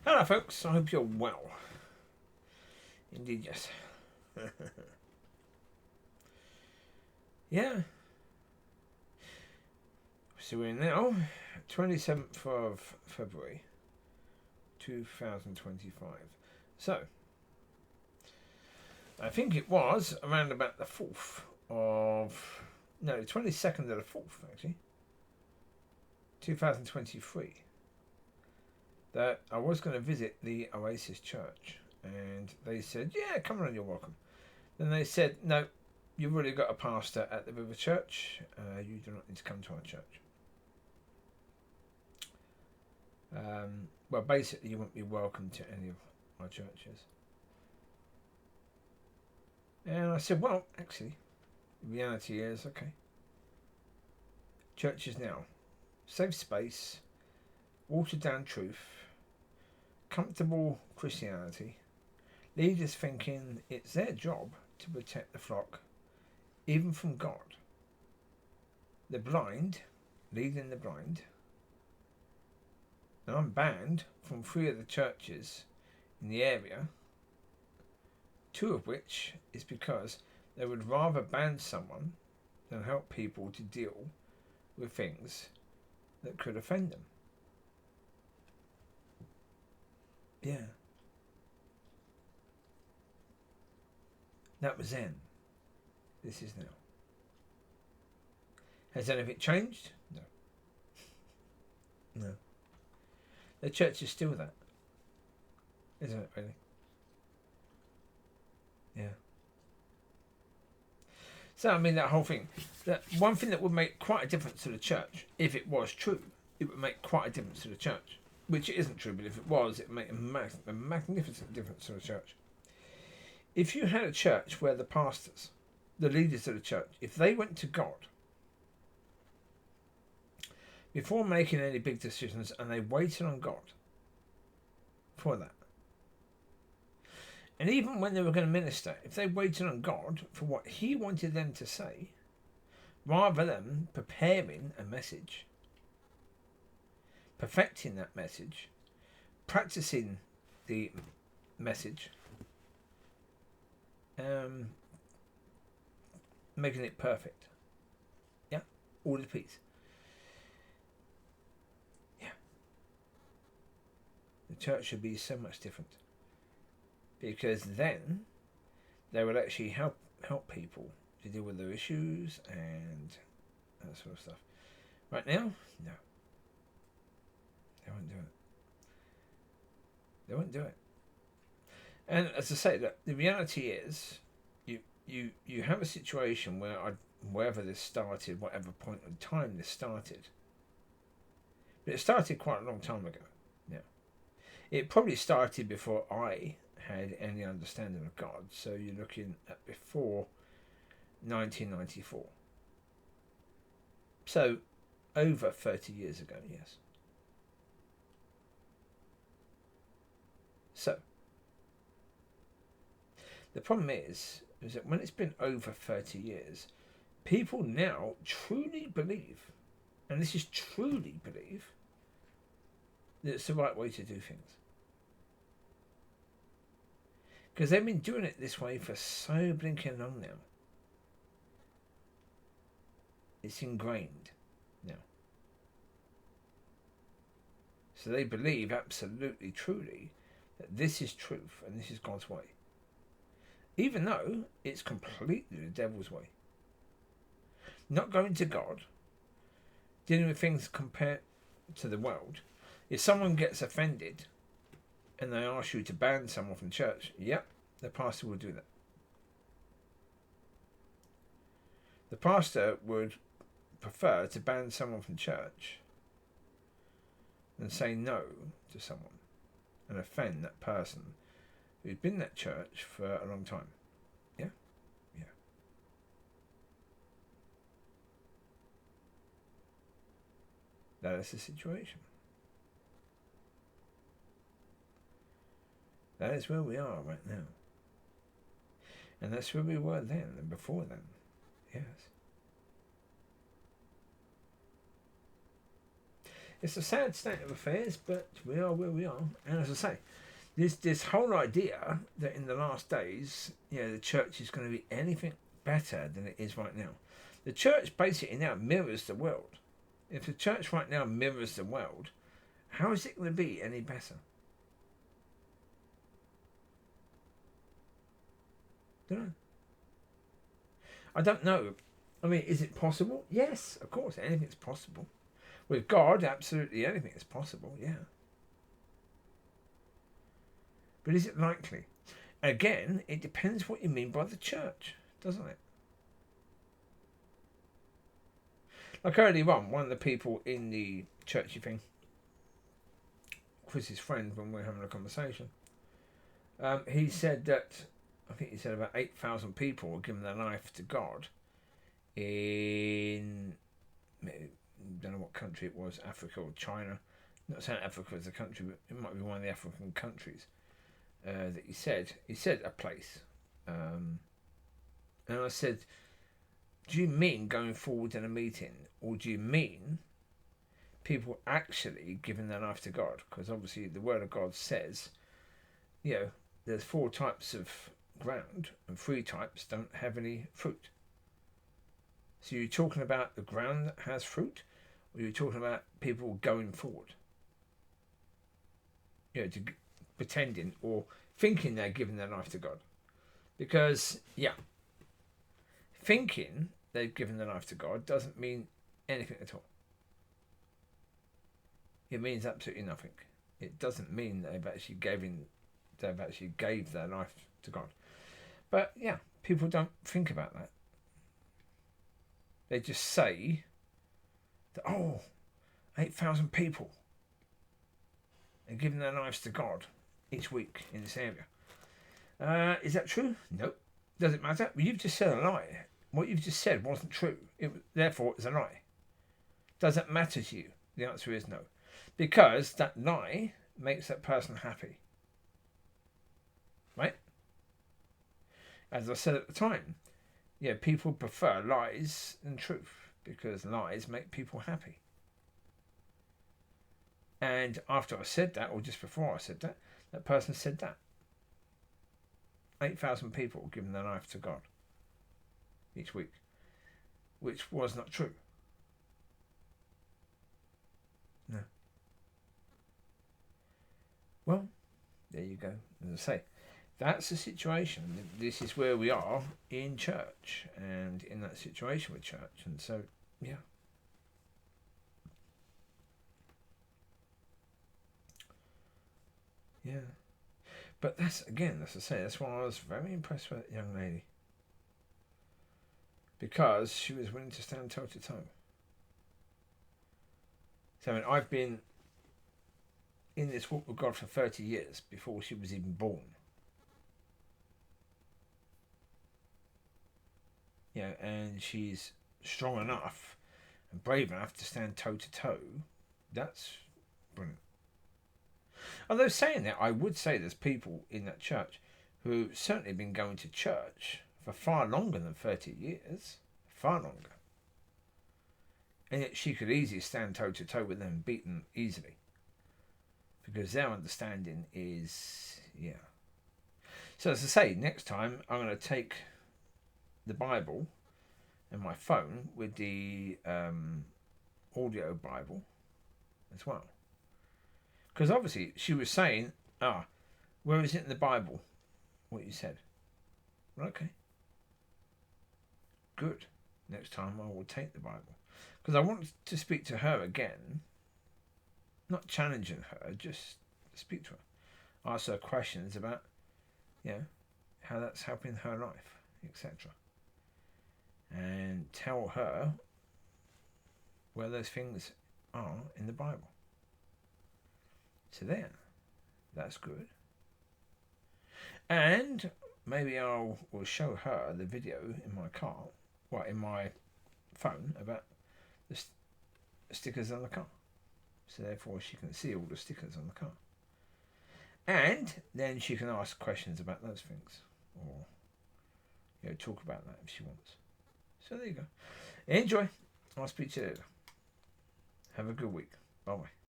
Hello, folks. I hope you're well. Indeed, yes. Yeah. So we're now 27th of February 2025. So, I think it was around about the 4th of... No, 22nd of the 4th, actually. 2023. That I was going to visit the Oasis Church. And they said, yeah, come on, you're welcome. Then they said, no, you've already got a pastor at the River Church. You do not need to come to our church. Well, basically, you won't be welcome to any of our churches. And I said, well, actually, the reality is, okay. Churches now, safe space, watered down truth, comfortable Christianity, leaders thinking it's their job to protect the flock, even from God. The blind, leading the blind. And I'm banned from 3 of the churches in the area, 2 of which is because they would rather ban someone than help people to deal with things that could offend them. Yeah. That was then. This is now. Has anything changed? No. No. The church is still that. Isn't it, really? Yeah. So, I mean, that whole thing. That one thing that would make quite a difference to the church, if it was true, it would make quite a difference to the church. Which it isn't true, but if it was, it would make a magnificent difference to the church. If you had a church where the pastors, the leaders of the church, if they went to God before making any big decisions and they waited on God for that, and even when they were going to minister, if they waited on God for what He wanted them to say, rather than preparing a message, perfecting that message, practicing the message, making it perfect. Yeah, all the piece. Yeah, the church should be so much different, because then they would actually help people to deal with their issues and that sort of stuff. Right now, no, they won't do it. They won't do it. And as I say, look, the reality is, you have a situation where wherever this started, whatever point in time this started, but it started quite a long time ago. Yeah, it probably started before I had any understanding of God. So you're looking at before 1994. So over 30 years ago, yes. So the problem is that when it's been over 30 years, people now truly believe, and this is truly believe, that it's the right way to do things. Because they've been doing it this way for so blinking long now. It's ingrained now. So they believe absolutely, truly, that this is truth and this is God's way. Even though it's completely the devil's way. Not going to God, dealing with things compared to the world. If someone gets offended and they ask you to ban someone from church, yep, the pastor will do that. The pastor would prefer to ban someone from church than say no to someone and offend that person who's been in that church for a long time. Yeah? Yeah. That is the situation. That is where we are right now. And that's where we were then and before then. Yes. It's a sad state of affairs, but we are where we are. And as I say, this whole idea that in the last days, the church is going to be anything better than it is right now. The church basically now mirrors the world. If the church right now mirrors the world, how is it going to be any better? Don't know. I don't know. I mean, is it possible? Yes, of course, anything's possible. With God, absolutely anything is possible, yeah. But is it likely? Again, it depends what you mean by the church, doesn't it? Like earlier on, one of the people in the churchy thing, Chris's friend, when we were having a conversation, he said that, I think he said about 8,000 people were giving their life to God in, I don't know what country it was, Africa or China. Not saying Africa is a country, but it might be one of the African countries that he said. He said a place. And I said, do you mean going forward in a meeting? Or do you mean people actually giving their life to God? Because obviously the Word of God says, there's 4 types of ground and 3 types don't have any fruit. So you're talking about the ground that has fruit, or you're talking about people going forward? Pretending or thinking they're giving their life to God. Because, thinking they've given their life to God doesn't mean anything at all. It means absolutely nothing. It doesn't mean they've actually gave their life to God. But people don't think about that. They just say that 8,000 people are giving their lives to God each week in this area. Is that true? No. Does it matter? Well, you've just said a lie. What you've just said wasn't true. Therefore, it's a lie. Does it matter to you? The answer is no. Because that lie makes that person happy. Right? As I said at the time, people prefer lies than truth because lies make people happy. And after I said that, or just before I said that, that person said that. 8,000 people giving their life to God each week, which was not true. No. Well, there you go. As I say, that's the situation. This is where we are in church and in that situation with church. And so, yeah. Yeah. But that's, again, as I say, that's why I was very impressed with that young lady. Because she was willing to stand toe to toe. So, I mean, I've been in this walk with God for 30 years before she was even born. And she's strong enough and brave enough to stand toe to toe. That's brilliant. Although saying that, I would say there's people in that church who certainly been going to church for far longer than 30 years. Far longer. And yet she could easily stand toe to toe with them and beat them easily. Because their understanding is, So as I say, next time I'm going to take the Bible and my phone with the audio Bible as well. Because obviously she was saying, where is it in the Bible, what you said? Well, okay. Good. Next time I will take the Bible. Because I want to speak to her again. Not challenging her, just speak to her. Ask her questions about, how that's helping her life, etc. And tell her where those things are in the Bible. So there, that's good. And maybe will show her the video in my car, in my phone, about the stickers on the car. So therefore she can see all the stickers on the car. And then she can ask questions about those things. Or talk about that if she wants. So there you go. Enjoy. I'll speak to you later. Have a good week. Bye bye.